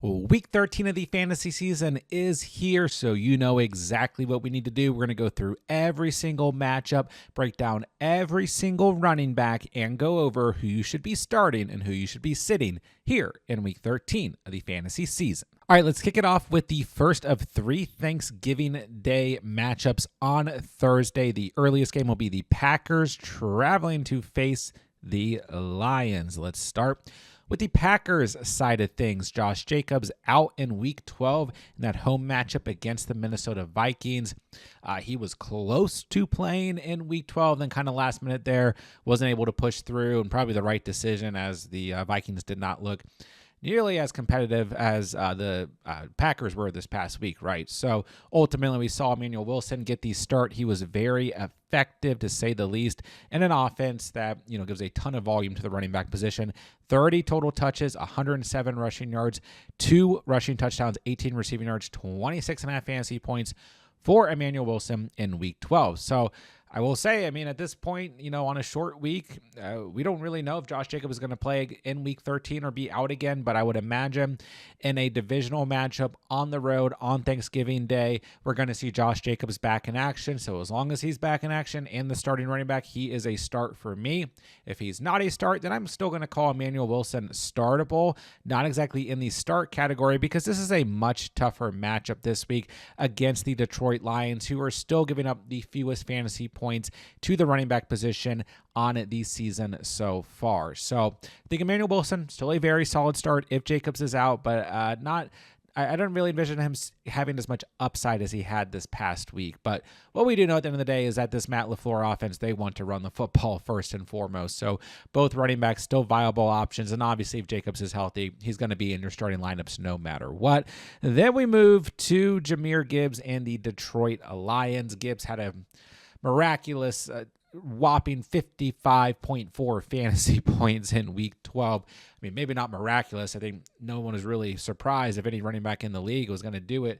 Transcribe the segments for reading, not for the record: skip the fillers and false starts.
Well, week 13 of the fantasy season is here, so you know exactly what we need to do. We're going to go through every single matchup, break down every single running back, and go over who you should be starting and who you should be sitting here in week 13 of the fantasy season. All right, let's kick it off with the first of three Thanksgiving Day matchups on Thursday. The earliest game will be the Packers traveling to face the Lions. Let's start with the Packers side of things. Josh Jacobs out in week 12 in that home matchup against the Minnesota Vikings. He was close to playing in week 12, then kind of last minute there, wasn't able to push through, and probably the right decision as the Vikings did not look nearly as competitive as the Packers were this past week, right? So ultimately, we saw Emmanuel Wilson get the start. He was very effective, to say the least, in an offense that gives a ton of volume to the running back position. 30 total touches, 107 rushing yards, 2 rushing touchdowns, 18 receiving yards, 26.5 fantasy points for Emmanuel Wilson in week 12. So I will say, at this point, on a short week, we don't really know if Josh Jacobs is going to play in week 13 or be out again, but I would imagine in a divisional matchup on the road on Thanksgiving Day, we're going to see Josh Jacobs back in action. So as long as he's back in action and the starting running back, he is a start for me. If he's not a start, then I'm still going to call Emmanuel Wilson startable, not exactly in the start category, because this is a much tougher matchup this week against the Detroit Lions, who are still giving up the fewest fantasy points to the running back position on the season so far. So I think Emmanuel Wilson, still a very solid start if Jacobs is out, but I don't really envision him having as much upside as he had this past week. But what we do know at the end of the day is that this Matt LaFleur offense, they want to run the football first and foremost. So both running backs still viable options. And obviously if Jacobs is healthy, he's going to be in your starting lineups no matter what. Then we move to Jahmyr Gibbs and the Detroit Lions. Gibbs had a miraculous whopping 55.4 fantasy points in week 12. Maybe not miraculous. I think no one is really surprised if any running back in the league was going to do it.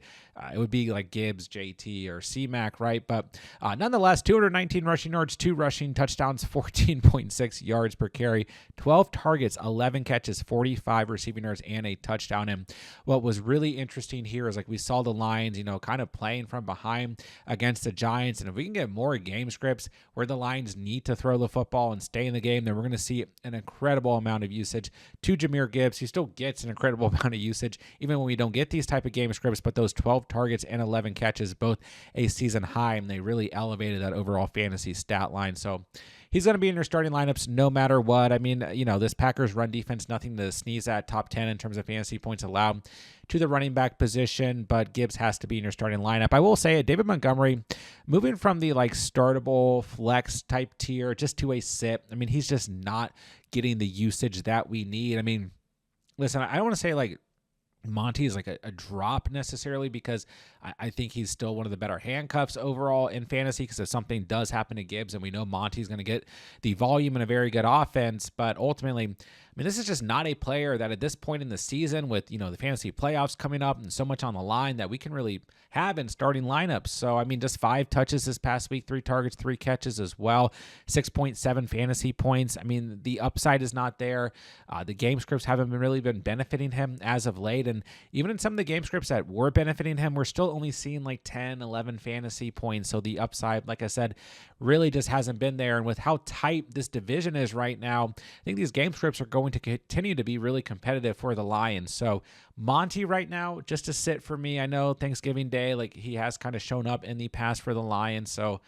It would be like Gibbs, JT, or C-Mac, right? But nonetheless, 219 rushing yards, 2 rushing touchdowns, 14.6 yards per carry, 12 targets, 11 catches, 45 receiving yards, and a touchdown. And what was really interesting here is we saw the Lions, kind of playing from behind against the Giants. And if we can get more game scripts where the Lions need to throw the football and stay in the game, then we're going to see an incredible amount of usage to Jahmyr Gibbs. He still gets an incredible amount of usage, even when we don't get these type of game scripts, but those 12 targets and 11 catches, both a season high, and they really elevated that overall fantasy stat line. So he's going to be in your starting lineups no matter what. This Packers run defense, nothing to sneeze at, top 10 in terms of fantasy points allowed to the running back position, but Gibbs has to be in your starting lineup. I will say David Montgomery, moving from the startable flex type tier just to a sit. He's just not getting the usage that we need. Listen, I don't want to say Monty is a drop necessarily, because I think he's still one of the better handcuffs overall in fantasy, because if something does happen to Gibbs, and we know Monty's going to get the volume and a very good offense, but ultimately, this is just not a player that at this point in the season with, the fantasy playoffs coming up and so much on the line, that we can really have in starting lineups. So, just 5 touches this past week, 3 targets, 3 catches as well, 6.7 fantasy points. The upside is not there. The game scripts haven't really been benefiting him as of late. And even in some of the game scripts that were benefiting him, we're still only seeing 10, 11 fantasy points. So the upside, like I said, really just hasn't been there. And with how tight this division is right now, I think these game scripts are going to continue to be really competitive for the Lions. So Monty right now, just a sit for me. I know Thanksgiving Day, he has kind of shown up in the past for the Lions. So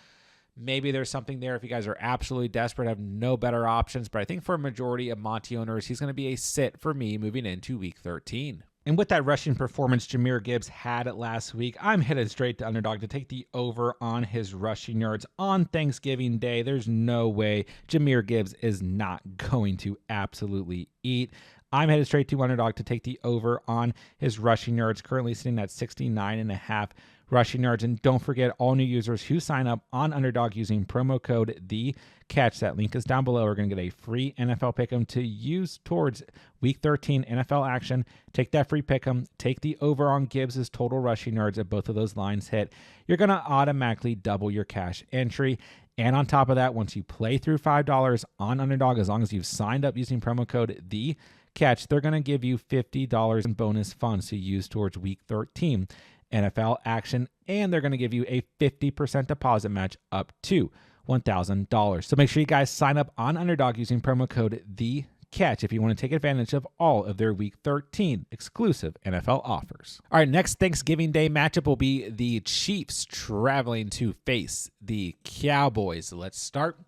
maybe there's something there if you guys are absolutely desperate, have no better options. But I think for a majority of Monty owners, he's going to be a sit for me moving into week 13. And with that rushing performance Jahmyr Gibbs had last week, I'm headed straight to Underdog to take the over on his rushing yards on Thanksgiving Day. There's no way Jahmyr Gibbs is not going to absolutely eat. I'm headed straight to Underdog to take the over on his rushing yards, currently sitting at 69.5 rushing yards. And don't forget, all new users who sign up on Underdog using promo code THECATCH, that link is down below, are going to get a free NFL Pick'em to use towards Week 13 NFL action. Take that free Pick'em, take the over on Gibbs' total rushing yards if both of those lines hit. You're going to automatically double your cash entry. And on top of that, once you play through $5 on Underdog, as long as you've signed up using promo code catch, they're going to give you $50 in bonus funds to use towards Week 13 NFL action, and they're going to give you a 50% deposit match up to $1,000. So make sure you guys sign up on Underdog using promo code THECATCH if you want to take advantage of all of their Week 13 exclusive NFL offers. All right, next Thanksgiving Day matchup will be the Chiefs traveling to face the Cowboys. Let's start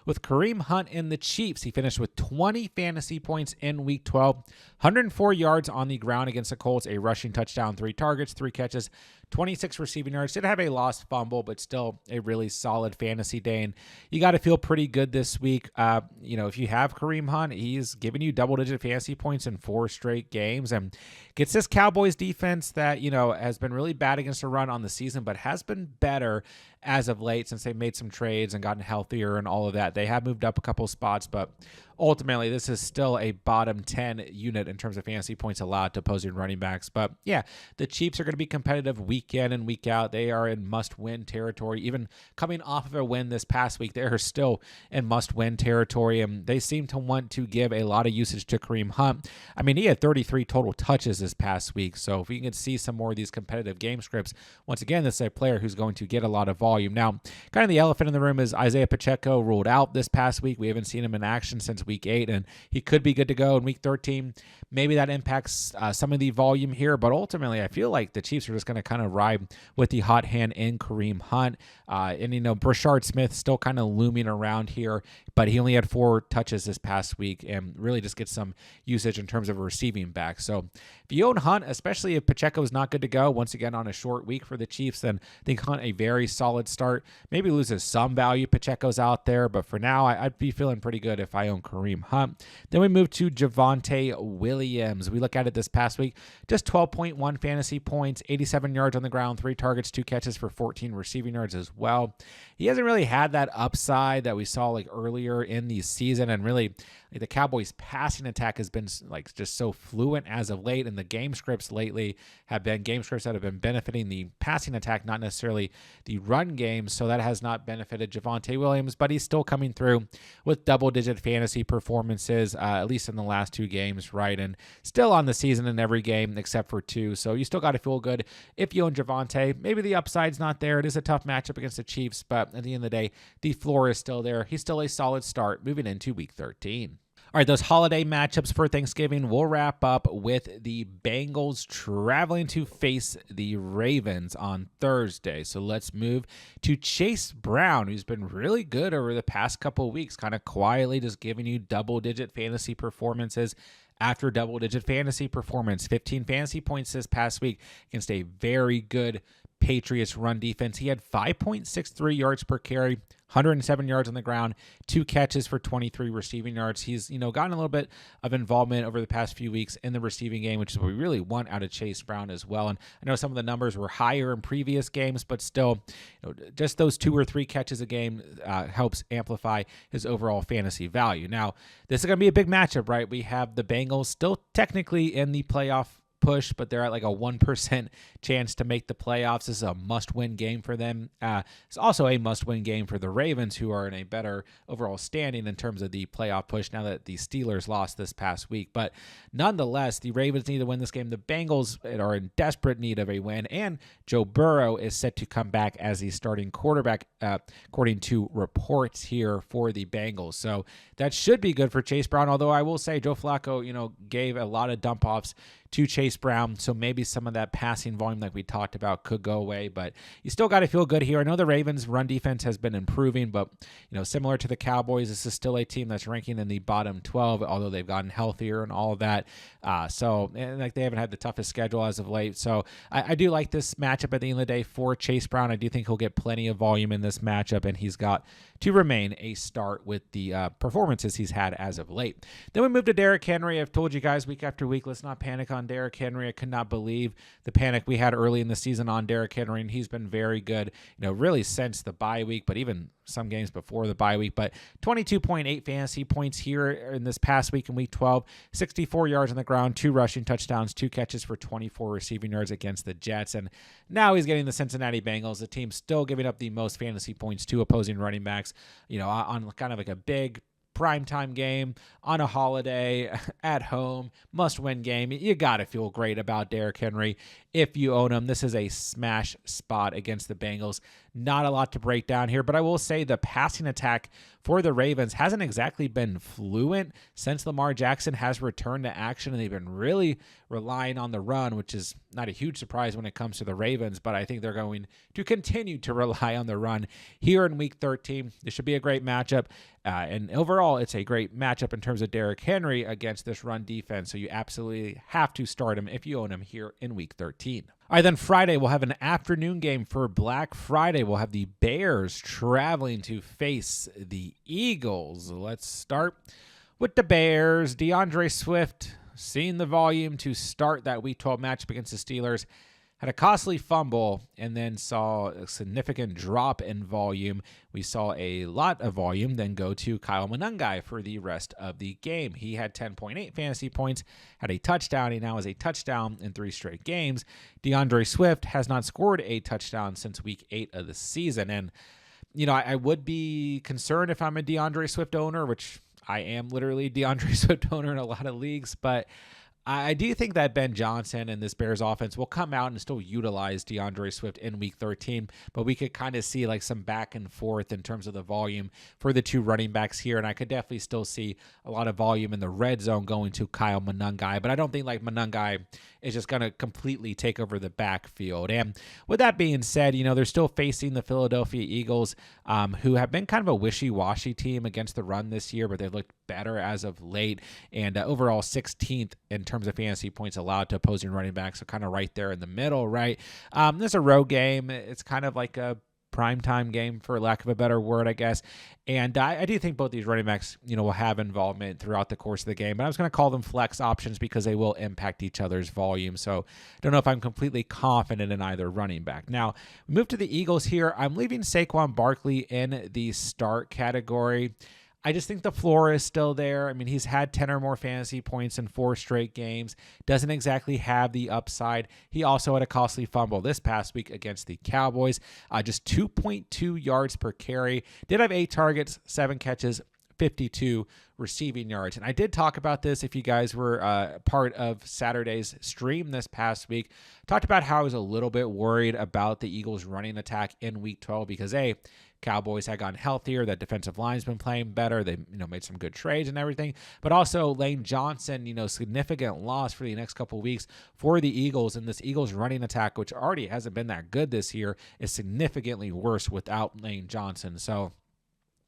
with Kareem Hunt and the Chiefs. He finished with 20 fantasy points in Week 12, 104 yards on the ground against the Colts, a rushing touchdown, 3 targets, 3 catches, 26 receiving yards. Did have a lost fumble, but still a really solid fantasy day. And you got to feel pretty good this week. If you have Kareem Hunt, he's giving you double-digit fantasy points in 4 straight games and gets this Cowboys defense that, has been really bad against the run on the season, but has been better as of late since they made some trades and gotten healthier and all of that. They have moved up a couple spots, but ultimately, this is still a bottom 10 unit in terms of fantasy points allowed to opposing running backs. But yeah, the Chiefs are going to be competitive week in and week out. They are in must-win territory. Even coming off of a win this past week, they are still in must-win territory, and they seem to want to give a lot of usage to Kareem Hunt. I mean, he had 33 total touches this past week, so if we can see some more of these competitive game scripts, once again, this is a player who's going to get a lot of volume. Now, kind of the elephant in the room is Isaiah Pacheco ruled out this past week. We haven't seen him in action since Week 8, and he could be good to go in Week 13. Maybe that impacts some of the volume here, but ultimately, I feel like the Chiefs are just going to kind of ride with the hot hand in Kareem Hunt. Brashard Smith still kind of looming around here, but he only had 4 touches this past week and really just gets some usage in terms of a receiving back. So if you own Hunt, especially if Pacheco is not good to go, once again on a short week for the Chiefs, then I think Hunt a very solid start. Maybe loses some value. Pacheco's out there, but for now, I'd be feeling pretty good if I own Kareem Hunt. Then we move to Javonte Williams. We look at it this past week, just 12.1 fantasy points, 87 yards on the ground, 3 targets, 2 catches for 14 receiving yards as well. He hasn't really had that upside that we saw earlier in the season, and really the Cowboys passing attack has been just so fluent as of late, and the game scripts lately have been game scripts that have been benefiting the passing attack, not necessarily the run game, so that has not benefited Javonte Williams, but he's still coming through with double-digit fantasy performances, at least in the last 2 games, right, and still on the season in every game except for 2, so you still got to feel good if you own Javonte. Maybe the upside's not there. It is a tough matchup against the Chiefs, but at the end of the day, the floor is still there. He's still a solid start moving into Week 13. All right, those holiday matchups for Thanksgiving, we'll wrap up with the Bengals traveling to face the Ravens on Thursday. So let's move to Chase Brown, who's been really good over the past couple of weeks, kind of quietly just giving you double-digit fantasy performances after double-digit fantasy performance. 15 fantasy points this past week against a very good Patriots run defense. He had 5.63 yards per carry, 107 yards on the ground, 2 catches for 23 receiving yards. He's, gotten a little bit of involvement over the past few weeks in the receiving game, which is what we really want out of Chase Brown as well. And I know some of the numbers were higher in previous games, but still, just those 2 or 3 catches a game helps amplify his overall fantasy value. Now, this is going to be a big matchup, right? We have the Bengals still technically in the playoff push, but they're at a 1% chance to make the playoffs. This is a must-win game for them. It's also a must-win game for the Ravens, who are in a better overall standing in terms of the playoff push now that the Steelers lost this past week. But nonetheless, the Ravens need to win this game. The Bengals are in desperate need of a win, and Joe Burrow is set to come back as the starting quarterback, according to reports here for the Bengals. So that should be good for Chase Brown, although I will say Joe Flacco, gave a lot of dump-offs to Chase Brown, so maybe some of that passing volume like we talked about could go away, but you still got to feel good here. I know the Ravens' run defense has been improving, but similar to the Cowboys, this is still a team that's ranking in the bottom 12, although they've gotten healthier and all of that. They haven't had the toughest schedule as of late. So I do like this matchup at the end of the day for Chase Brown. I do think he'll get plenty of volume in this matchup, and he's got to remain a start with the performances he's had as of late. Then we move to Derrick Henry. I've told you guys week after week, let's not panic on Derrick Henry. I could not believe the panic we had early in the season on Derrick Henry, and he's been very good, really since the bye week, but even some games before the bye week. But 22.8 fantasy points here in this past week in week 12, 64 yards on the ground, 2 rushing touchdowns, 2 catches for 24 receiving yards against the Jets. And now he's getting the Cincinnati Bengals, the team still giving up the most fantasy points to opposing running backs, on kind of a big primetime game on a holiday at home, must-win game. You got to feel great about Derrick Henry if you own him. This is a smash spot against the Bengals. Not a lot to break down here, but I will say the passing attack for the Ravens hasn't exactly been fluent since Lamar Jackson has returned to action, and they've been really relying on the run, which is not a huge surprise when it comes to the Ravens, but I think they're going to continue to rely on the run here in Week 13. This should be a great matchup, and overall, it's a great matchup in terms of Derrick Henry against this run defense, so you absolutely have to start him if you own him here in Week 13. All right, then Friday, we'll have an afternoon game for Black Friday. We'll have the Bears traveling to face the Eagles. Let's start with the Bears. DeAndre Swift, seeing the volume to start that Week 12 matchup against the Steelers, had a costly fumble and then saw a significant drop in volume. We saw a lot of volume then go to Kyle Monangai for the rest of the game. He had 10.8 fantasy points, had a touchdown. He now has a touchdown in 3 straight games. DeAndre Swift has not scored a touchdown since Week 8 of the season. And, you know, I would be concerned if I'm a DeAndre Swift owner, which I am literally a DeAndre Swift owner in a lot of leagues, but I do think that Ben Johnson and this Bears offense will come out and still utilize DeAndre Swift in Week 13, but we could kind of see like some back and forth in terms of the volume for the 2 running backs here, and I could definitely still see a lot of volume in the red zone going to Kyle Monangai, but I don't think like Monangai is just going to completely take over the backfield. And with that being said, you know, they're still facing the Philadelphia Eagles, who have been kind of a wishy-washy team against the run this year, but they've looked better as of late, and overall 16th in terms of fantasy points allowed to opposing running backs, so kind of right there in the middle, right? This is a road game. It's kind of like a primetime game, for lack of a better word, I guess. And I do think both these running backs, you know, will have involvement throughout the course of the game. But I was going to call them flex options because they will impact each other's volume. So I don't know if I'm completely confident in either running back. Now, we move to the Eagles here. I'm leaving Saquon Barkley in the start category. I just think the floor is still there. I mean, he's had 10 or more fantasy points in 4 straight games. Doesn't exactly have the upside. He also had a costly fumble this past week against the Cowboys. Just 2.2 yards per carry. Did have 8 targets, 7 catches, 52 receiving yards. And I did talk about this if you guys were part of Saturday's stream this past week. Talked about how I was a little bit worried about the Eagles running attack in Week 12 because Cowboys had gotten healthier. That defensive line's been playing better. They, you know, made some good trades and everything. But also Lane Johnson, you know, significant loss for the next couple of weeks for the Eagles. And this Eagles running attack, which already hasn't been that good this year, is significantly worse without Lane Johnson. So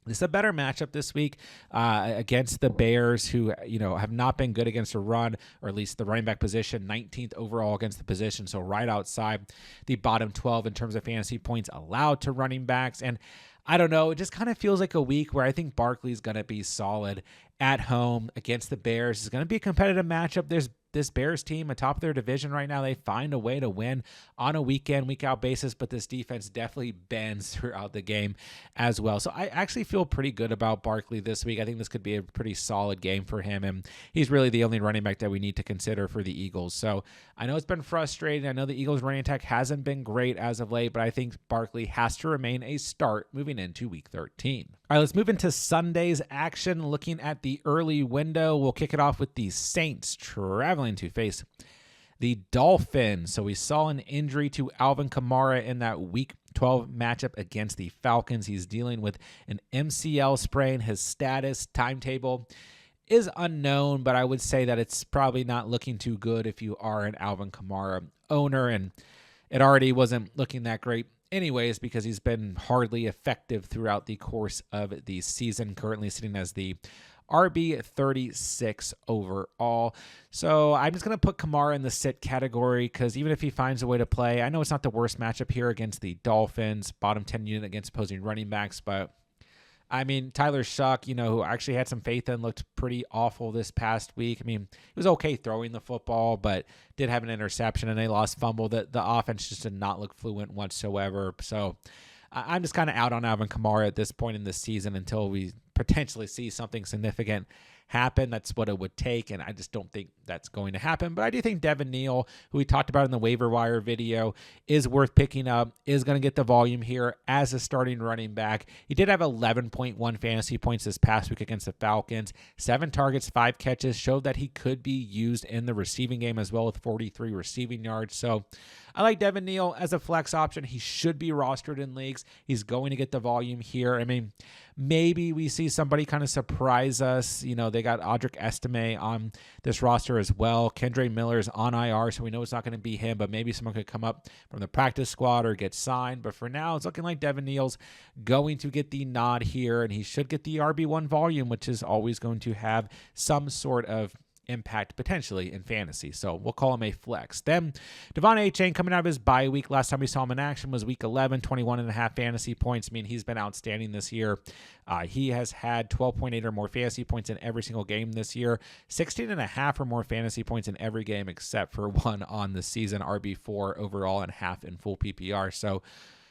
this is a better matchup this week against the Bears, who, you know, have not been good against a run, or at least the running back position, 19th overall against the position. So right outside the bottom 12 in terms of fantasy points allowed to running backs. And I don't know, it just kind of feels like a week where I think Barkley's going to be solid at home against the Bears. It's going to be a competitive matchup. There's this Bears team atop their division right now. They find a way to win on a week in, week out basis, but this defense definitely bends throughout the game as well. So I actually feel pretty good about Barkley this week. I think this could be a pretty solid game for him, and he's really the only running back that we need to consider for the Eagles. So I know it's been frustrating. I know the Eagles running attack hasn't been great as of late, but I think Barkley has to remain a start moving into Week 13. All right, let's move into Sunday's action. Looking at the early window, we'll kick it off with the Saints traveling to face the Dolphins. So we saw an injury to Alvin Kamara in that Week 12 matchup against the Falcons. He's dealing with an MCL sprain. His status timetable is unknown, but I would say that it's probably not looking too good if you are an Alvin Kamara owner, and it already wasn't looking that great anyways because he's been hardly effective throughout the course of the season, currently sitting as the RB 36 overall. So I'm just going to put Kamara in the sit category because even if he finds a way to play, I know it's not the worst matchup here against the Dolphins, bottom 10 unit against opposing running backs, but I mean, Tyler Shuck, you know, who actually had some faith in, looked pretty awful this past week. I mean, he was okay throwing the football, but did have an interception and a lost fumble. The offense just did not look fluent whatsoever. So I'm just kind of out on Alvin Kamara at this point in the season until we potentially see something significant happen. That's what it would take, and I just don't think that's going to happen. But I do think Devin Neal, who we talked about in the waiver wire video, is worth picking up, is going to get the volume here as a starting running back. He did have 11.1 fantasy points this past week against the Falcons. 7 targets, 5 catches, showed that he could be used in the receiving game as well with 43 receiving yards. So I like Devin Neal as a flex option. He should be rostered in leagues. He's going to get the volume here. I mean, maybe we see somebody kind of surprise us. You know, they got Audric Estime on this roster as well. Kendre Miller's on IR, so we know it's not going to be him, but maybe someone could come up from the practice squad or get signed. But for now, it's looking like Devin Neal's going to get the nod here, and he should get the RB1 volume, which is always going to have some sort of impact potentially in fantasy. So we'll call him a flex. Then Devon A-Chain coming out of his bye week. Last time we saw him in action was week 11, 21.5 fantasy points. I mean, he's been outstanding this year. He has had 12.8 or more fantasy points in every single game this year, 16.5 or more fantasy points in every game except for one on the season, RB4 overall and half in full PPR. So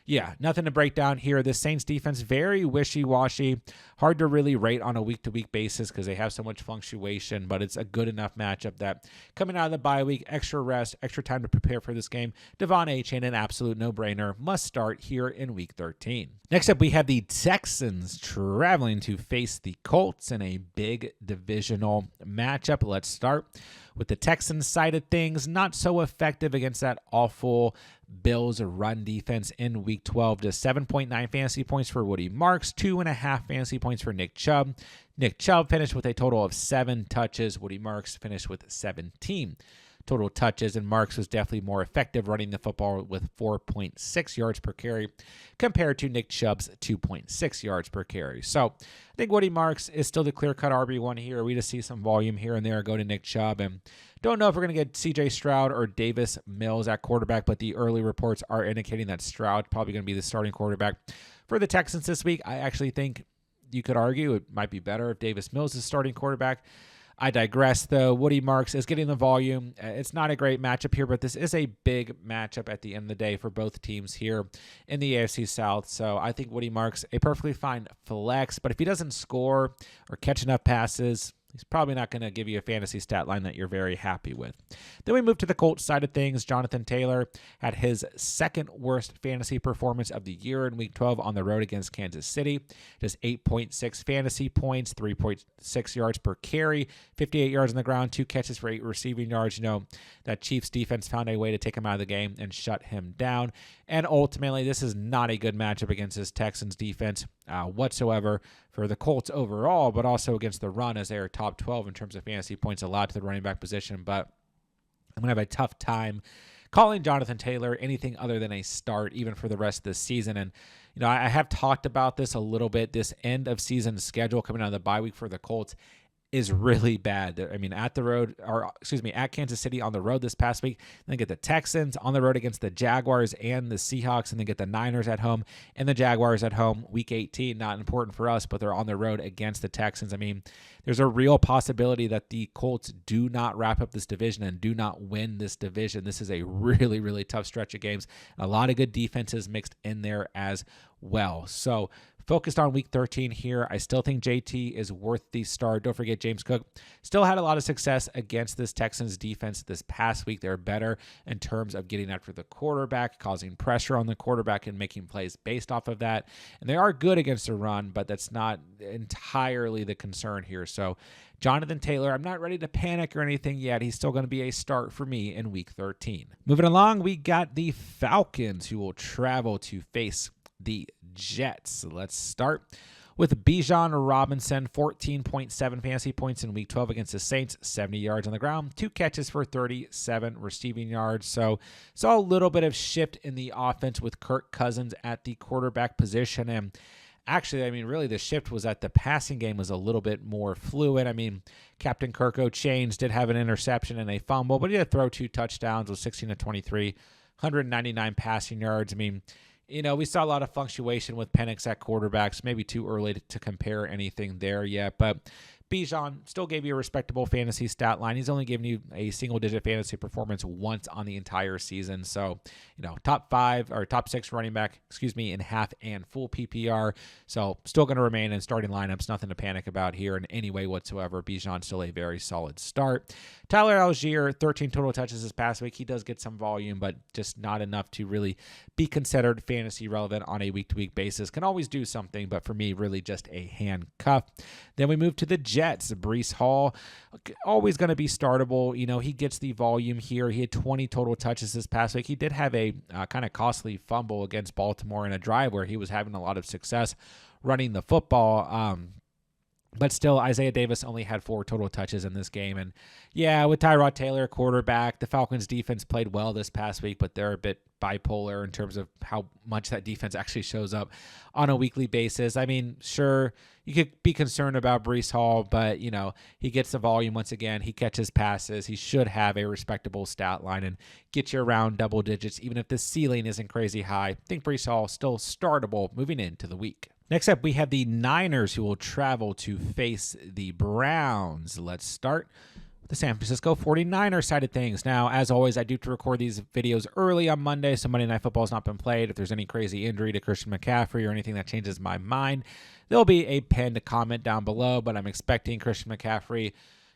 yeah, nothing to break down here. The Saints defense, very wishy-washy. Hard to really rate on a week-to-week basis because they have so much fluctuation, but it's a good enough matchup that coming out of the bye week, extra rest, extra time to prepare for this game, Devon A-Chain, an absolute no-brainer, must start here in week 13. Next up, we have the Texans traveling to face the Colts in a big divisional matchup. Let's start with the Texans side of things. Not so effective against that awful Bills run defense in week 12. Just 7.9 fantasy points for Woody Marks, 2.5 fantasy points for Nick Chubb. Nick Chubb finished with a total of 7 touches. Woody Marks finished with 17 total touches, and Marks was definitely more effective running the football with 4.6 yards per carry compared to Nick Chubb's 2.6 yards per carry. So I think Woody Marks is still the clear-cut RB1 here. We just see some volume here and there go to Nick Chubb, and don't know if we're going to get C.J. Stroud or Davis Mills at quarterback, but the early reports are indicating that Stroud probably going to be the starting quarterback for the Texans this week. I actually think you could argue it might be better if Davis Mills is starting quarterback. I digress, though. Woody Marks is getting the volume. It's not a great matchup here, but this is a big matchup at the end of the day for both teams here in the AFC South. So I think Woody Marks, a perfectly fine flex, but if he doesn't score or catch enough passes, he's probably not going to give you a fantasy stat line that you're very happy with. Then we move to the Colts side of things. Jonathan Taylor had his second worst fantasy performance of the year in Week 12 on the road against Kansas City. Just 8.6 fantasy points, 3.6 yards per carry, 58 yards on the ground, 2 catches for 8 receiving yards. You know, that Chiefs defense found a way to take him out of the game and shut him down. And ultimately, this is not a good matchup against this Texans defense whatsoever for the Colts overall, but also against the run, as they are top 12 in terms of fantasy points allowed to the running back position. But I'm going to have a tough time calling Jonathan Taylor anything other than a start, even for the rest of the season. And, you know, I have talked about this a little bit. This end of season schedule coming out of the bye week for the Colts is really bad. I mean, at Kansas City on the road this past week, then get the Texans on the road against the Jaguars and the Seahawks, and then get the Niners at home and the Jaguars at home. Week 18, not important for us, but they're on the road against the Texans. I mean, there's a real possibility that the Colts do not wrap up this division and do not win this division. This is a really, really tough stretch of games. A lot of good defenses mixed in there as well. So focused on week 13 here. I still think JT is worth the start. Don't forget James Cook still had a lot of success against this Texans defense this past week. They're better in terms of getting after the quarterback, causing pressure on the quarterback and making plays based off of that. And they are good against the run, but that's not entirely the concern here. So Jonathan Taylor, I'm not ready to panic or anything yet. He's still going to be a start for me in week 13. Moving along, we got the Falcons, who will travel to face the Jets. Let's start with Bijan Robinson, 14.7 fantasy points in week 12 against the Saints, 70 yards on the ground, 2 catches for 37 receiving yards. So saw a little bit of shift in the offense with Kirk Cousins at the quarterback position. And actually, I mean, really the shift was that the passing game was a little bit more fluid. I mean, Captain Kirk O'Chains did have an interception and a fumble, but he did throw 2 touchdowns with 16 to 23, 199 passing yards. I mean, you know, we saw a lot of fluctuation with Penix at quarterbacks. Maybe too early to compare anything there yet. But Bijan still gave you a respectable fantasy stat line. He's only given you a single-digit fantasy performance once on the entire season. So, top 5 or top 6 running back, in half and full PPR. So, still going to remain in starting lineups. Nothing to panic about here in any way whatsoever. Bijan still a very solid start. Tyler Algier, 13 total touches this past week. He does get some volume, but just not enough to really be considered fantasy relevant on a week-to-week basis. Can always do something, but for me, really just a handcuff. Then we move to the Jets. Breece Hall, always going to be startable. He gets the volume here. He had 20 total touches this past week. He did have a kind of costly fumble against Baltimore in a drive where he was having a lot of success running the football. But still, Isaiah Davis only had 4 total touches in this game. And yeah, with Tyrod Taylor, quarterback, the Falcons defense played well this past week, but they're a bit bipolar in terms of how much that defense actually shows up on a weekly basis. I mean, sure, you could be concerned about Breece Hall, but, he gets the volume once again. He catches passes. He should have a respectable stat line and get you around double digits, even if the ceiling isn't crazy high. I think Breece Hall still startable moving into the week. Next up, we have the Niners, who will travel to face the Browns. Let's start with the San Francisco 49ers side of things. Now, as always, I do have to record these videos early on Monday, so Monday Night Football has not been played. If there's any crazy injury to Christian McCaffrey or anything that changes my mind, there'll be a pinned comment down below, but I'm expecting Christian McCaffrey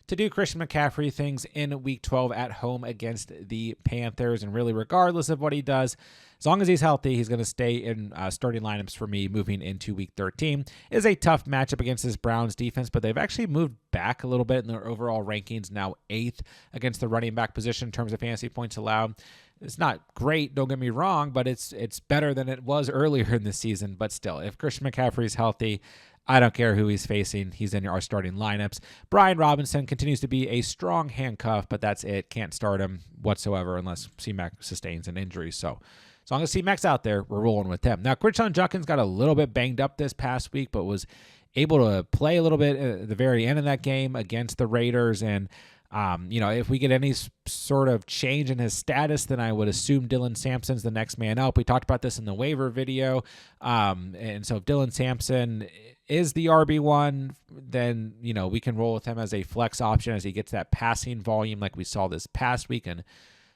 to do Christian McCaffrey things in Week 12 at home against the Panthers. And really, regardless of what he does, as long as he's healthy, he's going to stay in starting lineups for me moving into Week 13. It is a tough matchup against this Browns defense, but they've actually moved back a little bit in their overall rankings, now 8th against the running back position in terms of fantasy points allowed. It's not great, don't get me wrong, but it's better than it was earlier in the season. But still, if Christian McCaffrey is healthy, I don't care who he's facing. He's in our starting lineups. Brian Robinson continues to be a strong handcuff, but that's it. Can't start him whatsoever unless C-Mac sustains an injury. So as long as C-Mac's out there, we're rolling with him. Now, Quinshon Judkins got a little bit banged up this past week, but was able to play a little bit at the very end of that game against the Raiders. And if we get any sort of change in his status, then I would assume Dylan Sampson's the next man up. We talked about this in the waiver video. And so if Dylan Sampson is the RB1, then, we can roll with him as a flex option as he gets that passing volume like we saw this past week and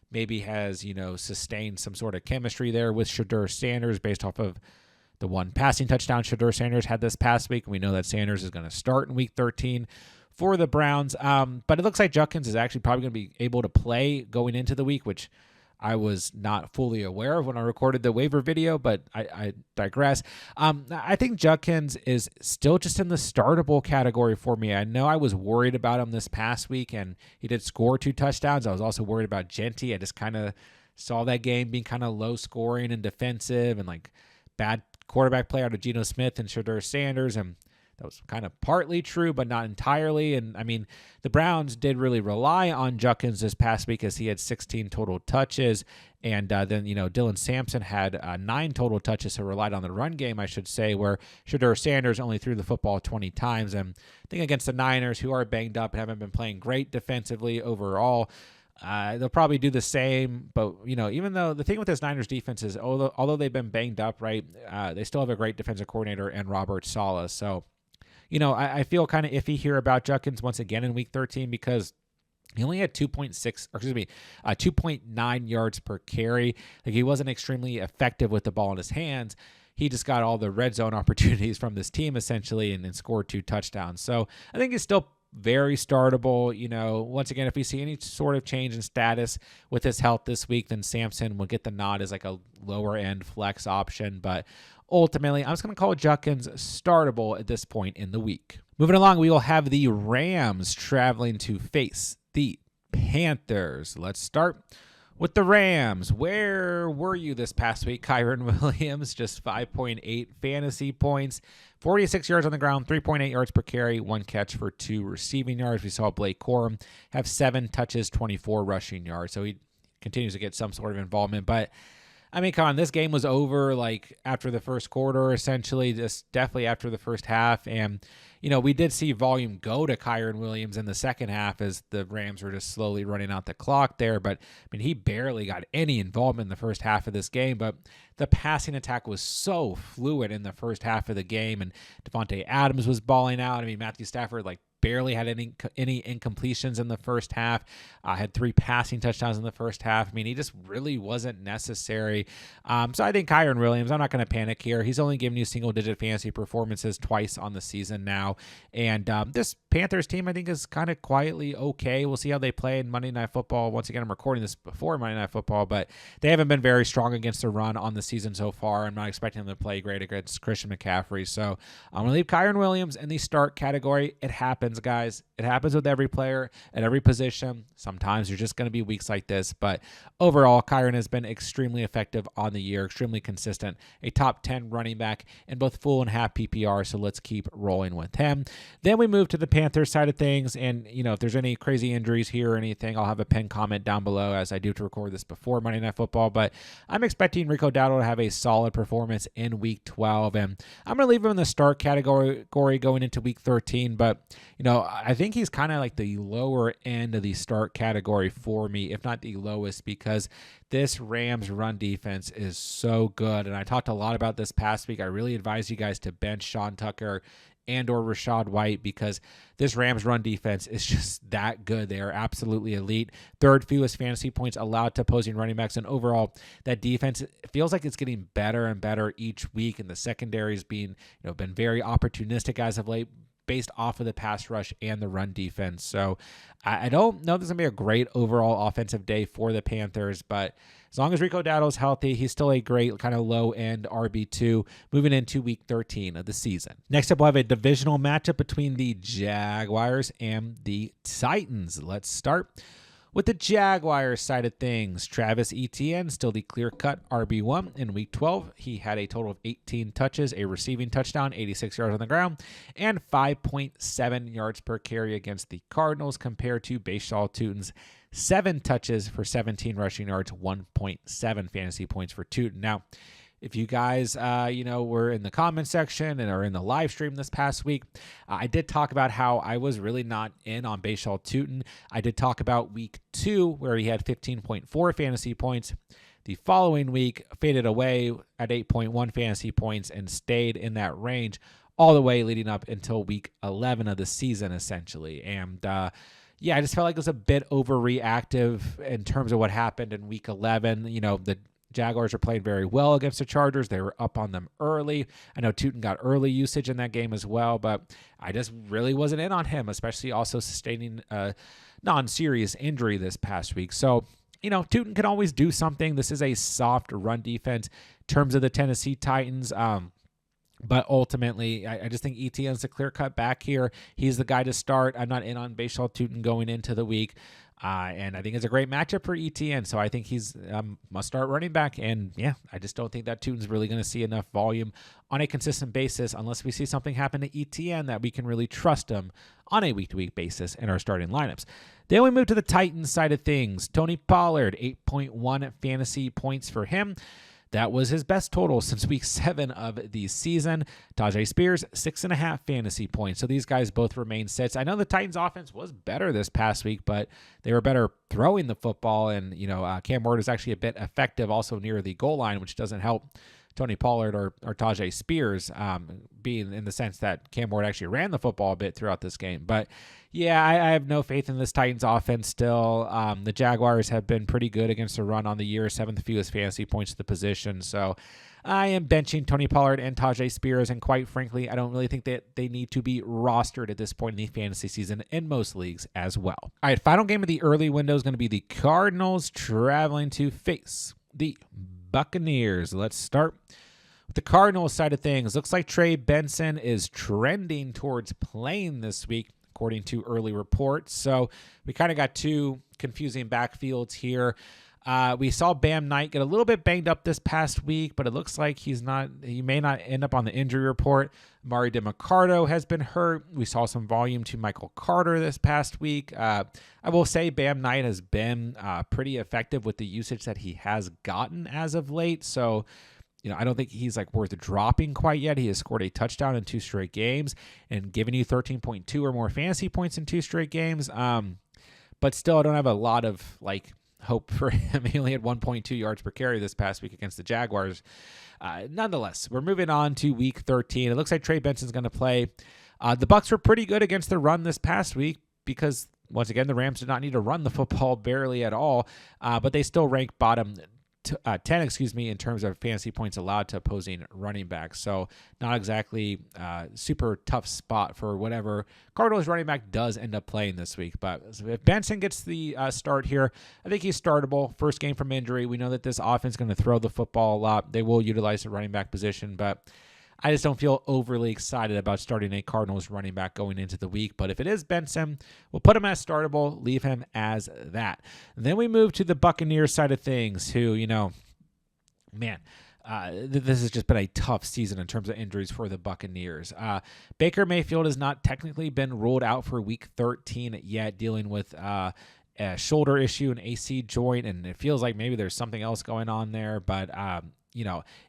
maybe has, sustained some sort of chemistry there with Shedeur Sanders based off of the one passing touchdown Shedeur Sanders had this past week. And we know that Sanders is going to start in Week 13 for the Browns. But it looks like Judkins is actually probably going to be able to play going into the week, which I was not fully aware of when I recorded the waiver video, but I digress. I think Judkins is still just in the startable category for me. I know I was worried about him this past week, and he did score 2 touchdowns. I was also worried about Genty. I just kind of saw that game being kind of low scoring and defensive and like bad quarterback play out of Geno Smith and Shedeur Sanders, and that was kind of partly true, but not entirely. And I mean, the Browns did really rely on Judkins this past week as he had 16 total touches. And then, Dylan Sampson had 9 total touches, so relied on the run game, I should say, where Shedeur Sanders only threw the football 20 times. And I think against the Niners, who are banged up and haven't been playing great defensively overall, they'll probably do the same. But, even though the thing with this Niners defense is, although they've been banged up, right, they still have a great defensive coordinator and Robert Saleh. So, I feel kind of iffy here about Judkins once again in Week 13 because he only had 2.9 yards per carry. Like, he wasn't extremely effective with the ball in his hands. He just got all the red zone opportunities from this team essentially and scored 2 touchdowns. So I think he's still very startable. Once again, if we see any sort of change in status with his health this week, then Sampson will get the nod as like a lower end flex option. But ultimately, I'm just going to call Judkins startable at this point in the week. Moving along, we will have the Rams traveling to face the Panthers. Let's start with the Rams. Where were you this past week? Kyren Williams, just 5.8 fantasy points, 46 yards on the ground, 3.8 yards per carry, 1 catch for 2 receiving yards. We saw Blake Corum have 7 touches, 24 rushing yards. So he continues to get some sort of involvement. But I mean, come on, this game was over like after the first quarter, essentially, just definitely after the first half. And, we did see volume go to Kyren Williams in the second half as the Rams were just slowly running out the clock there. But, I mean, he barely got any involvement in the first half of this game. But the passing attack was so fluid in the first half of the game. And Devontae Adams was balling out. I mean, Matthew Stafford, like, barely had any incompletions in the first half. Had 3 passing touchdowns in the first half. I mean, he just really wasn't necessary. So I think Kyren Williams, I'm not going to panic here. He's only given you single-digit fantasy performances twice on the season now. And this Panthers team, I think, is kind of quietly okay. We'll see how they play in Monday Night Football. Once again, I'm recording this before Monday Night Football, but they haven't been very strong against the run on the season so far. I'm not expecting them to play great against Christian McCaffrey. So I'm going to leave Kyren Williams in the start category. It happens, guys. It happens with every player at every position. Sometimes there's just going to be weeks like this, but overall, Kyren has been extremely effective on the year, extremely consistent, a top 10 running back in both full and half PPR, so let's keep rolling with him. Then we move to the Panthers side of things, and if there's any crazy injuries here or anything, I'll have a pinned comment down below as I do to record this before Monday Night Football, but I'm expecting Rico Dowdle to have a solid performance in Week 12, and I'm going to leave him in the start category going into Week 13, but I think he's kind of like the lower end of the start category for me, if not the lowest, because this Rams run defense is so good. And I talked a lot about this past week. I really advise you guys to bench Sean Tucker and or Rachaad White because this Rams run defense is just that good. They are absolutely elite. Third fewest fantasy points allowed to opposing running backs. And overall, that defense, it feels like it's getting better and better each week. And the secondary is being, been very opportunistic as of late, based off of the pass rush and the run defense. So I don't know if this is going to be a great overall offensive day for the Panthers, but as long as Rico Dowdle is healthy, he's still a great kind of low-end RB2 moving into Week 13 of the season. Next up, we'll have a divisional matchup between the Jaguars and the Titans. Let's start with the Jaguars side of things. Travis Etienne, still the clear-cut RB1 in Week 12. He had a total of 18 touches, a receiving touchdown, 86 yards on the ground, and 5.7 yards per carry against the Cardinals compared to Bashaw Tutin's 7 touches for 17 rushing yards, 1.7 fantasy points for Tutin. Now, if you guys, were in the comment section and are in the live stream this past week, I did talk about how I was really not in on Bashaw Tutin. I did talk about Week 2 where he had 15.4 fantasy points. The following week faded away at 8.1 fantasy points and stayed in that range all the way leading up until Week 11 of the season, essentially. And I just felt like it was a bit overreactive in terms of what happened in Week 11. The Jaguars are playing very well against the Chargers. They were up on them early. I know Tutin got early usage in that game as well, but I just really wasn't in on him, especially also sustaining a non-serious injury this past week. So, Tutin can always do something. This is a soft run defense in terms of the Tennessee Titans. But ultimately, I just think Etienne's the clear-cut back here. He's the guy to start. I'm not in on Bashaw Tutin going into the week. And I think it's a great matchup for Etienne. So I think he's must-start running back. And, I just don't think that Tutin's really going to see enough volume on a consistent basis unless we see something happen to Etienne that we can really trust him on a week-to-week basis in our starting lineups. Then we move to the Titans side of things. Tony Pollard, 8.1 fantasy points for him. That was his best total since Week 7 of the season. Tajay Spears, 6.5 fantasy points. So these guys both remain sits. I know the Titans offense was better this past week, but they were better throwing the football. And, Cam Ward is actually a bit effective also near the goal line, which doesn't help Tony Pollard or Tajay Spears, being in the sense that Cam Ward actually ran the football a bit throughout this game. But I have no faith in this Titans offense still. The Jaguars have been pretty good against the run on the year, 7th fewest fantasy points to the position. So I am benching Tony Pollard and Tajay Spears, and quite frankly, I don't really think that they need to be rostered at this point in the fantasy season in most leagues as well. All right, final game of the early window is going to be the Cardinals traveling to face the Buccaneers. Let's start with the Cardinals side of things. Looks like Trey Benson is trending towards playing this week, according to early reports. So we kind of got two confusing backfields here. We saw Bam Knight get a little bit banged up this past week, but it looks like he may not end up on the injury report. Mari DeMarcado has been hurt. We saw some volume to Michael Carter this past week. I will say Bam Knight has been pretty effective with the usage that he has gotten as of late. So, I don't think he's worth dropping quite yet. He has scored a touchdown in 2 straight games and given you 13.2 or more fantasy points in 2 straight games. But still, I don't have a lot of hope for him. He only had 1.2 yards per carry this past week against the Jaguars. Nonetheless, we're moving on to Week 13. It looks like Trey Benson's going to play. The Bucs were pretty good against the run this past week because, once again, the Rams did not need to run the football barely at all, but they still rank bottom 10, in terms of fantasy points allowed to opposing running backs. So not exactly super tough spot for whatever Cardinals running back does end up playing this week. But if Benson gets the start here, I think he's startable. First game from injury. We know that this offense is going to throw the football a lot. They will utilize the running back position, but I just don't feel overly excited about starting a Cardinals running back going into the week. But if it is Benson, we'll put him as startable, leave him as that. And then we move to the Buccaneers side of things, who, man, this has just been a tough season in terms of injuries for the Buccaneers. Baker Mayfield has not technically been ruled out for Week 13 yet, dealing with a shoulder issue, an AC joint, and it feels like maybe there's something else going on there. But,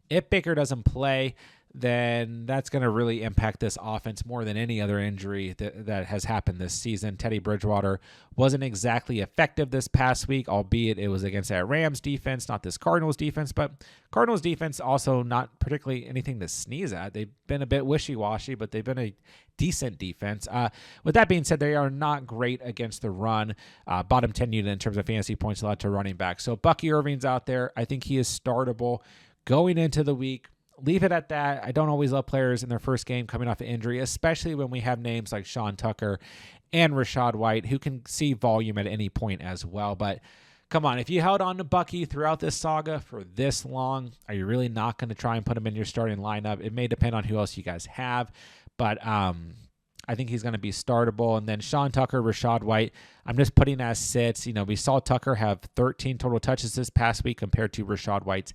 if Baker doesn't play, then that's going to really impact this offense more than any other injury that has happened this season. Teddy Bridgewater wasn't exactly effective this past week, albeit it was against that Rams defense, not this Cardinals defense, but Cardinals defense also not particularly anything to sneeze at. They've been a bit wishy-washy, but they've been a decent defense. With that being said, they are not great against the run. Bottom 10 unit in terms of fantasy points allowed to running back. So Bucky Irving's out there. I think he is startable going into the week. Leave it at that. I don't always love players in their first game coming off an injury, especially when we have names like Sean Tucker and Rachaad White, who can see volume at any point as well. But come on, if you held on to Bucky throughout this saga for this long, are you really not going to try and put him in your starting lineup? It may depend on who else you guys have, but I think he's going to be startable. And then Sean Tucker, Rachaad White, I'm just putting as sits. We saw Tucker have 13 total touches this past week compared to Rachaad White's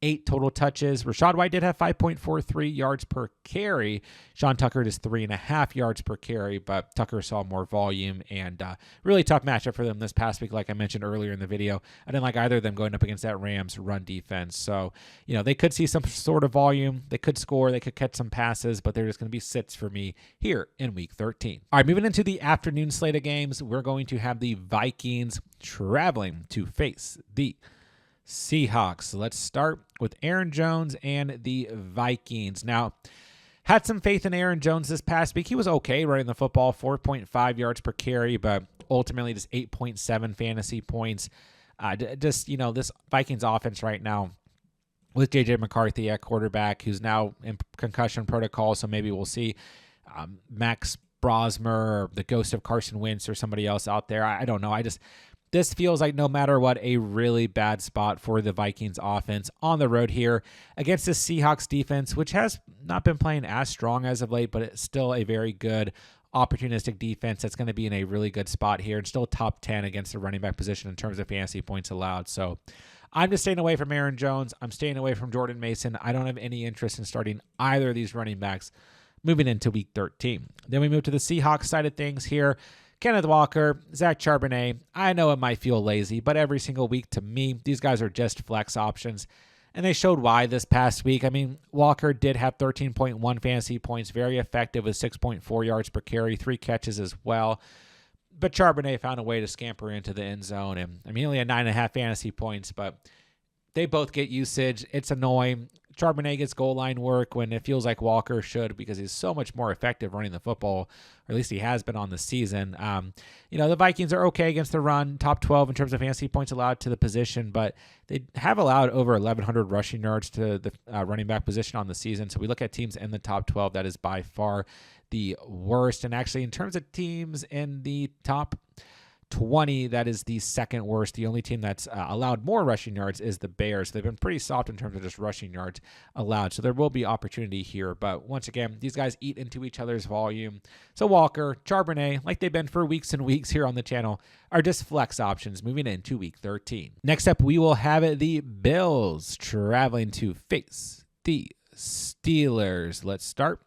8 total touches. Rachaad White did have 5.43 yards per carry. Sean Tucker just 3.5 yards per carry, but Tucker saw more volume and really tough matchup for them this past week, like I mentioned earlier in the video. I didn't like either of them going up against that Rams run defense. So, they could see some sort of volume. They could score. They could catch some passes, but they're just going to be sits for me here in Week 13. All right, moving into the afternoon slate of games, we're going to have the Vikings traveling to face the Seahawks. Let's start with Aaron Jones and the Vikings. Now, had some faith in Aaron Jones this past week. He was okay running the football, 4.5 yards per carry, but ultimately just 8.7 fantasy points. This Vikings offense right now with J.J. McCarthy at quarterback, who's now in concussion protocol, so maybe we'll see Max Brosmer or the ghost of Carson Wentz or somebody else out there. I don't know. This feels like, no matter what, a really bad spot for the Vikings offense on the road here against the Seahawks defense, which has not been playing as strong as of late, but it's still a very good opportunistic defense that's going to be in a really good spot here and still top 10 against the running back position in terms of fantasy points allowed. So I'm just staying away from Aaron Jones. I'm staying away from Jordan Mason. I don't have any interest in starting either of these running backs moving into Week 13. Then we move to the Seahawks side of things here. Kenneth Walker, Zach Charbonnet. I know it might feel lazy, but every single week to me, these guys are just flex options. And they showed why this past week. I mean, Walker did have 13.1 fantasy points, very effective with 6.4 yards per carry, 3 catches as well. But Charbonnet found a way to scamper into the end zone. And I mean, he only had 9.5 fantasy points, but they both get usage. It's annoying. Charbonnet gets goal line work when it feels like Walker should, because he's so much more effective running the football, or at least he has been on the season. The Vikings are okay against the run, top 12 in terms of fantasy points allowed to the position, but they have allowed over 1,100 rushing yards to the running back position on the season. So we look at teams in the top 12, that is by far the worst. And actually, in terms of teams in the top 20, that is the second worst. The only team that's allowed more rushing yards is the Bears. They've been pretty soft in terms of just rushing yards allowed, so there will be opportunity here. But once again, these guys eat into each other's volume. So Walker, Charbonnet, like they've been for weeks and weeks here on the channel, are just flex options moving into Week 13. Next up, we will have the Bills traveling to face the Steelers. Let's start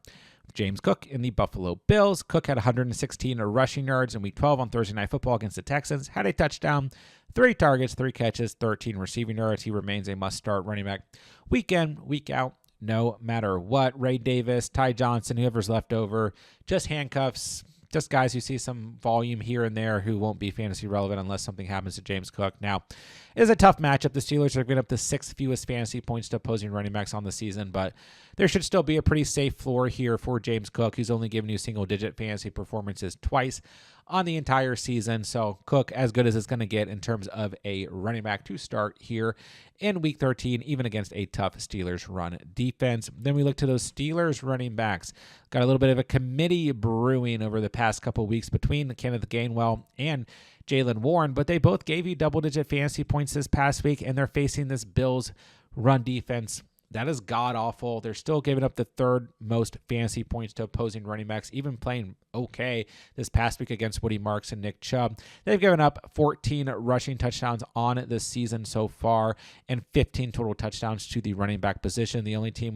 James Cook in the Buffalo Bills. Cook had 116 rushing yards in Week 12 on Thursday Night Football against the Texans. Had a touchdown, 3 targets, 3 catches, 13 receiving yards. He remains a must-start running back week in, week out, no matter what. Ray Davis, Ty Johnson, whoever's left over, just handcuffs. just guys who see some volume here and there who won't be fantasy relevant unless something happens to James Cook. Now, it is a tough matchup. The Steelers are giving up the 6th fewest fantasy points to opposing running backs on the season, but there should still be a pretty safe floor here for James Cook, who's only given you single-digit fantasy performances twice on the entire season. So Cook, as good as it's going to get in terms of a running back to start here in Week 13, even against a tough Steelers run defense. Then we look to those Steelers running backs. Got a little bit of a committee brewing over the past couple of weeks between Kenneth Gainwell and Jaylen Warren, but they both gave you double-digit fantasy points this past week, and they're facing this Bills run defense that is god-awful. They're still giving up the 3rd most fantasy points to opposing running backs, even playing okay this past week against Woody Marks and Nick Chubb. They've given up 14 rushing touchdowns on this season so far and 15 total touchdowns to the running back position. The only team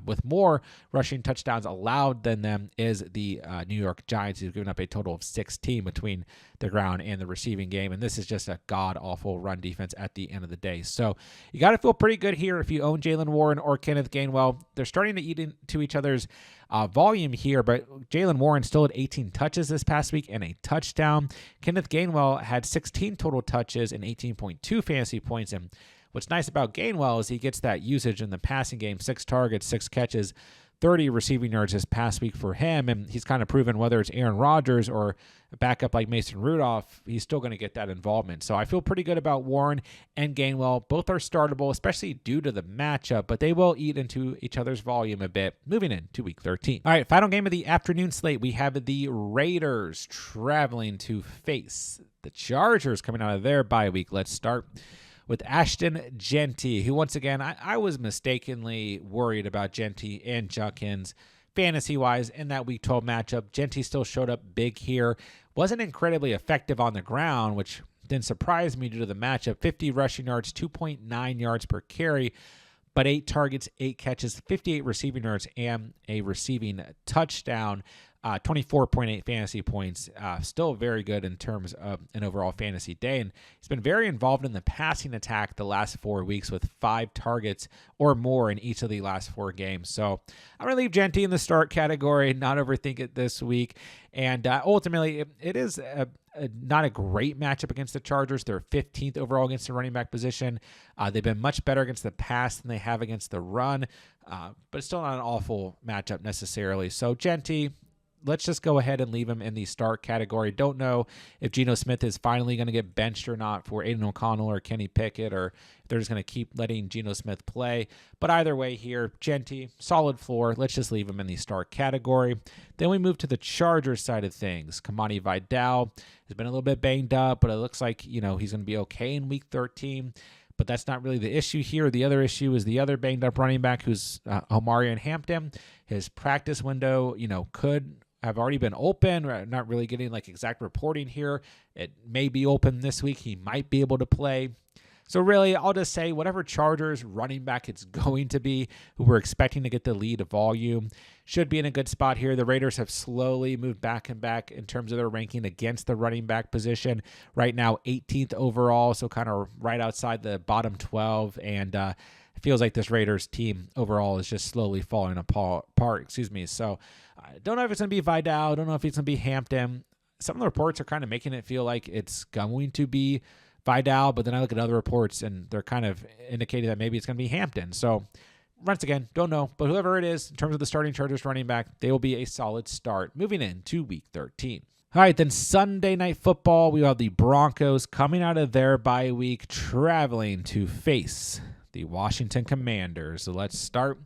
with more rushing touchdowns allowed than them is the New York Giants, who've given up a total of 16 between the ground and the receiving game. And this is just a god-awful run defense at the end of the day. So you got to feel pretty good here if you own Jaylen Warren or Kenneth Gainwell. They're starting to eat into each other's volume here, but Jaylen Warren still had 18 touches this past week and a touchdown. Kenneth Gainwell had 16 total touches and 18.2 fantasy points. And what's nice about Gainwell is he gets that usage in the passing game, 6 targets, 6 catches, 30 receiving yards this past week for him, and he's kind of proven whether it's Aaron Rodgers or a backup like Mason Rudolph, he's still going to get that involvement. So I feel pretty good about Warren and Gainwell. Both are startable, especially due to the matchup, but they will eat into each other's volume a bit moving into Week 13. All right, final game of the afternoon slate, we have the Raiders traveling to face the Chargers coming out of their bye week. Let's start with Ashton Jeanty, who once again, I was mistakenly worried about Jeanty and Judkins fantasy-wise in that Week 12 matchup. Jeanty still showed up big here. Wasn't incredibly effective on the ground, which didn't surprise me due to the matchup. 50 rushing yards, 2.9 yards per carry, but 8 targets, 8 catches, 58 receiving yards, and a receiving touchdown. 24.8 fantasy points, still very good in terms of an overall fantasy day. And he's been very involved in the passing attack the last 4 weeks with 5 targets or more in each of the last 4 games. So I'm going to leave Jeanty in the start category, not overthink it this week. And ultimately, it is not a great matchup against the Chargers. They're 15th overall against the running back position. They've been much better against the pass than they have against the run, but it's still not an awful matchup necessarily. So Jeanty, let's just go ahead and leave him in the start category. Don't know if Geno Smith is finally going to get benched or not for Aiden O'Connell or Kenny Pickett, or if they're just going to keep letting Geno Smith play. But either way here, Jeanty, solid floor. Let's just leave him in the start category. Then we move to the Chargers side of things. Kamani Vidal has been a little bit banged up, but it looks like, he's going to be okay in Week 13. But that's not really the issue here. The other issue is the other banged up running back, who's Omarion Hampton. His practice window, could have already been open. We're not really getting exact reporting here. It may be open this week. He might be able to play. So really, I'll just say whatever Chargers running back it's going to be, who we're expecting to get the lead volume, should be in a good spot here. The Raiders have slowly moved back and back in terms of their ranking against the running back position. Right now, 18th overall, so kind of right outside the bottom 12. And it feels like this Raiders team overall is just slowly falling apart. So I don't know if it's going to be Vidal. I don't know if it's going to be Hampton. Some of the reports are kind of making it feel like it's going to be Vidal, but then I look at other reports and they're kind of indicating that maybe it's going to be Hampton. So once again, don't know, but whoever it is, in terms of the starting Chargers running back, they will be a solid start moving into Week 13. All right, then Sunday Night Football, we have the Broncos coming out of their bye week, traveling to face the Washington Commanders. So let's start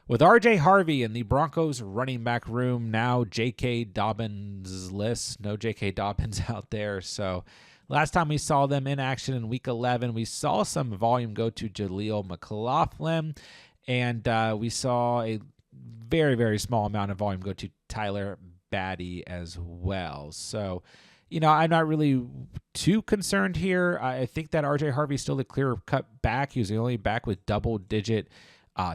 with R.J. Harvey in the Broncos running back room. Now J.K. Dobbins-less. No J.K. Dobbins out there. So last time we saw them in action in Week 11, we saw some volume go to Jaleel McLaughlin, and we saw a very, very small amount of volume go to Tyler Batty as well. So, I'm not really too concerned here. I think that R.J. Harvey's still the clear-cut back. He was the only back with double-digit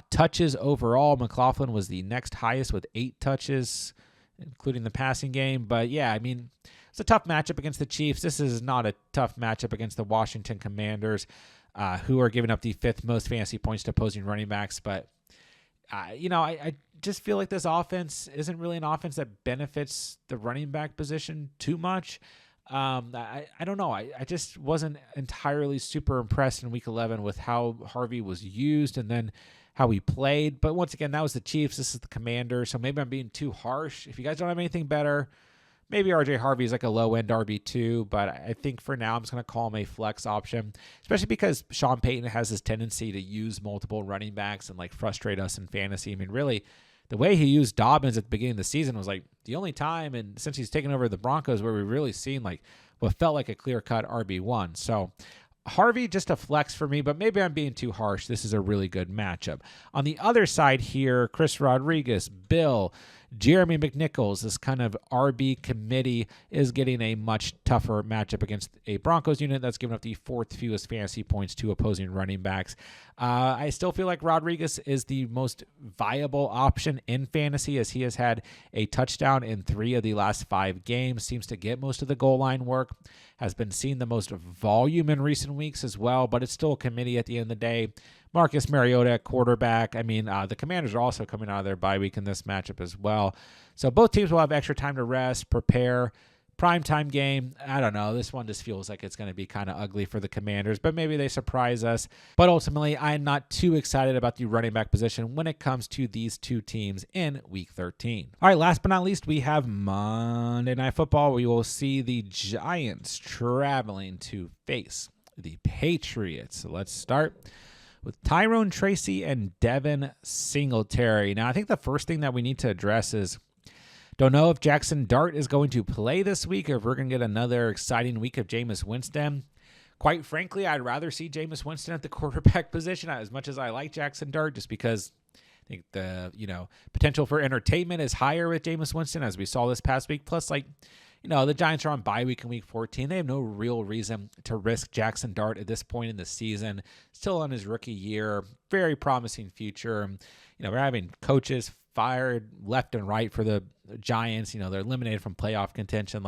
touches overall. McLaughlin was the next highest with 8 touches, including the passing game. But yeah, it's a tough matchup against the Chiefs. This is not a tough matchup against the Washington Commanders, who are giving up the 5th most fantasy points to opposing running backs. But I just feel like this offense isn't really an offense that benefits the running back position too much. I don't know. I just wasn't entirely super impressed in week 11 with how Harvey was used and then how he played. But once again, that was the Chiefs. This is the Commanders. So maybe I'm being too harsh. If you guys don't have anything better, maybe RJ Harvey is like a low-end RB2, but I think for now I'm just going to call him a flex option, especially because Sean Payton has this tendency to use multiple running backs and like frustrate us in fantasy. I mean, really, the way he used Dobbins at the beginning of the season was like the only time, and since he's taken over the Broncos, where we've really seen like what felt like a clear-cut RB1. So Harvey, just a flex for me, but maybe I'm being too harsh. This is a really good matchup. On the other side here, Chris Rodriguez, Bill, Jeremy McNichols, this kind of RB committee is getting a much tougher matchup against a Broncos unit that's given up the fourth fewest fantasy points to opposing running backs. I still feel like Rodriguez is the most viable option in fantasy, as he has had a touchdown in 3 of the last 5 games, seems to get most of the goal line work, has been seeing the most volume in recent weeks as well, but it's still a committee at the end of the day. Marcus Mariota at quarterback. I mean, the Commanders are also coming out of their bye week in this matchup as well. So both teams will have extra time to rest, prepare. Primetime game, I don't know. This one just feels like it's going to be kind of ugly for the Commanders, but maybe they surprise us. But ultimately, I'm not too excited about the running back position when it comes to these two teams in Week 13. All right, last but not least, we have Monday Night Football. We will see the Giants traveling to face the Patriots. So let's start with Tyrone Tracy and Devin Singletary. Now, I think the first thing that we need to address is, don't know if Jackson Dart is going to play this week or if we're going to get another exciting week of Jameis Winston. Quite frankly, I'd rather see Jameis Winston at the quarterback position as much as I like Jackson Dart, just because I think the potential for entertainment is higher with Jameis Winston, as we saw this past week. Plus, the Giants are on bye week in Week 14. They have no real reason to risk Jackson Dart at this point in the season. Still on his rookie year, very promising future. We're having coaches fired left and right for the Giants. They're eliminated from playoff contention.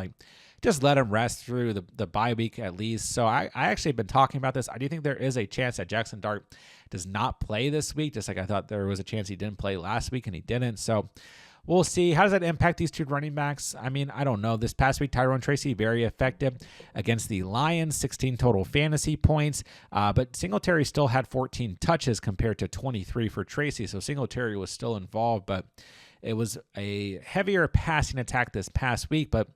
Just let them rest through the bye week at least. So I actually have been talking about this. I do think there is a chance that Jackson Dart does not play this week, just like I thought there was a chance he didn't play last week and he didn't. So we'll see. How does that impact these two running backs? I mean, I don't know. This past week, Tyrone Tracy, very effective against the Lions, 16 total fantasy points. But Singletary still had 14 touches compared to 23 for Tracy. So Singletary was still involved, but it was a heavier passing attack this past week. But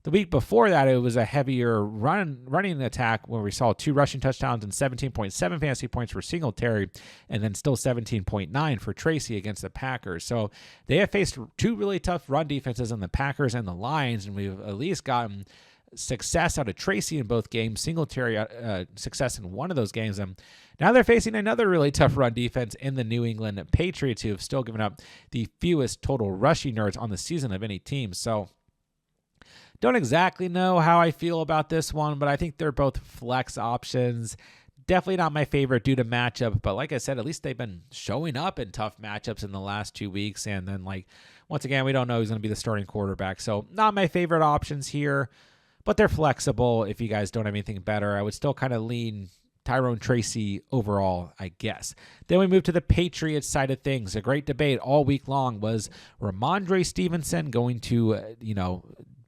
the week before that, it was a heavier running attack where we saw 2 rushing touchdowns and 17.7 fantasy points for Singletary, and then still 17.9 for Tracy against the Packers. So they have faced 2 really tough run defenses in the Packers and the Lions, and we've at least gotten success out of Tracy in both games, Singletary success in one of those games. And now they're facing another really tough run defense in the New England Patriots, who have still given up the fewest total rushing yards on the season of any team. So don't exactly know how I feel about this one, but I think they're both flex options. Definitely not my favorite due to matchup, but like I said, at least they've been showing up in tough matchups in the last 2 weeks. And then, once again, we don't know who's going to be the starting quarterback. So not my favorite options here, but they're flexible. If you guys don't have anything better, I would still kind of lean Tyrone Tracy overall, I guess. Then we move to the Patriots side of things. A great debate all week long was Ramondre Stevenson going to,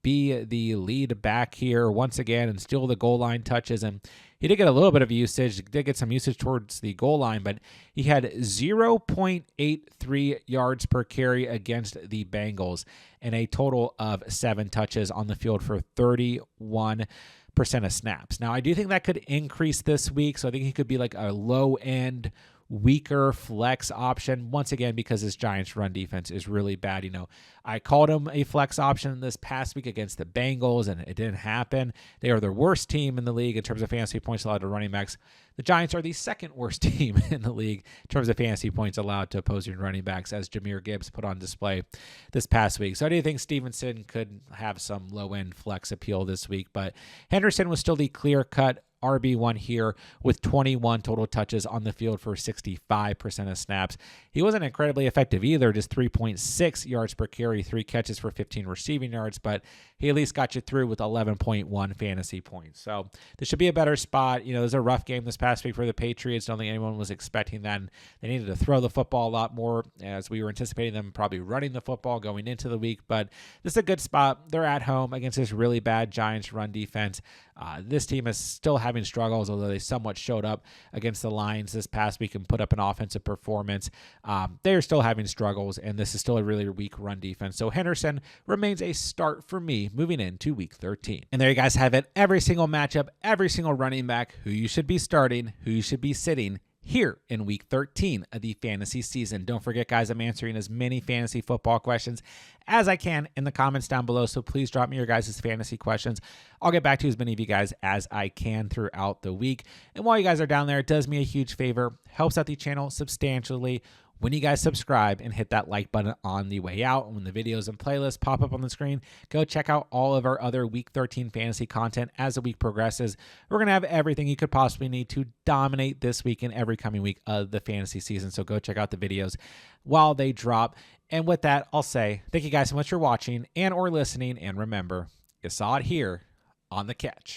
be the lead back here once again and steal the goal line touches. And he did get a little bit of usage, did get some usage towards the goal line, but he had 0.83 yards per carry against the Bengals and a total of 7 touches on the field for 31% of snaps. Now, I do think that could increase this week, so I think he could be like a low-end, weaker flex option once again because this Giants run defense is really bad. I called him a flex option this past week against the Bengals and it didn't happen. They are the worst team in the league in terms of fantasy points allowed to running backs. The Giants are the second worst team in the league in terms of fantasy points allowed to opposing running backs, as Jahmyr Gibbs put on display this past week. So I do think Stevenson could have some low-end flex appeal this week, but Henderson was still the clear-cut RB1 here with 21 total touches on the field for 65% of snaps. He wasn't incredibly effective either, just 3.6 yards per carry, 3 catches for 15 receiving yards, but he at least got you through with 11.1 fantasy points. So this should be a better spot. You know, it was a rough game this past week for the Patriots. Don't think anyone was expecting that. They needed to throw the football a lot more, as we were anticipating them probably running the football going into the week, but this is a good spot. They're at home against this really bad Giants run defense. This team is still having struggles, although they somewhat showed up against the Lions this past week and put up an offensive performance. They are still having struggles, and this is still a really weak run defense. So Henderson remains a start for me moving into week 13. And there you guys have it. Every single matchup, every single running back, who you should be starting, who you should be sitting here in week 13 of the fantasy season. Don't forget, guys, I'm answering as many fantasy football questions as I can in the comments down below, so please drop me your guys' fantasy questions. I'll get back to as many of you guys as I can throughout the week. And while you guys are down there, it does me a huge favor, helps out the channel substantially when you guys subscribe and hit that like button on the way out. And when the videos and playlists pop up on the screen, go check out all of our other week 13 fantasy content as the week progresses. We're going to have everything you could possibly need to dominate this week and every coming week of the fantasy season. So go check out the videos while they drop. And with that, I'll say thank you guys so much for watching and or listening. And remember, you saw it here on The Catch.